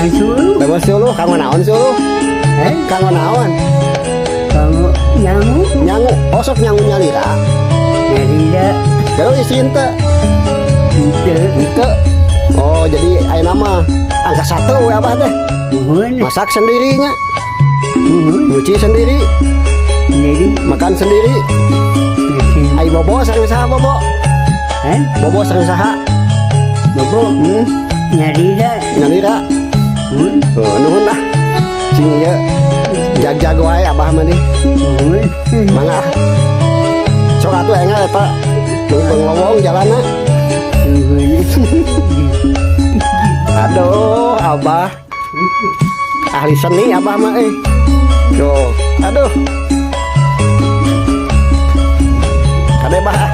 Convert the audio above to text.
Bebas suluh, kang naon suluh? Kang naon? Kamu nyangu? Nyangu, osok nyangu nyalira. Nyalira. Kalau istri ente? Ente. Oh, jadi aya nama angka 1 we abah teh. Masak sendirinya. Nyuci sendiri. Makan sendiri. Ai bobo sareng saha bobo? Bobo sareng saha? Bobo. Nyalira. Nyalira. Nuhun lah. Cing ieu jag-jag wae abah mah nih. Mangga. Sok atuh enggak eta. Lowong jalanna. Aduh, abah. Ahli seni abah mah Yo, aduh. Kade bah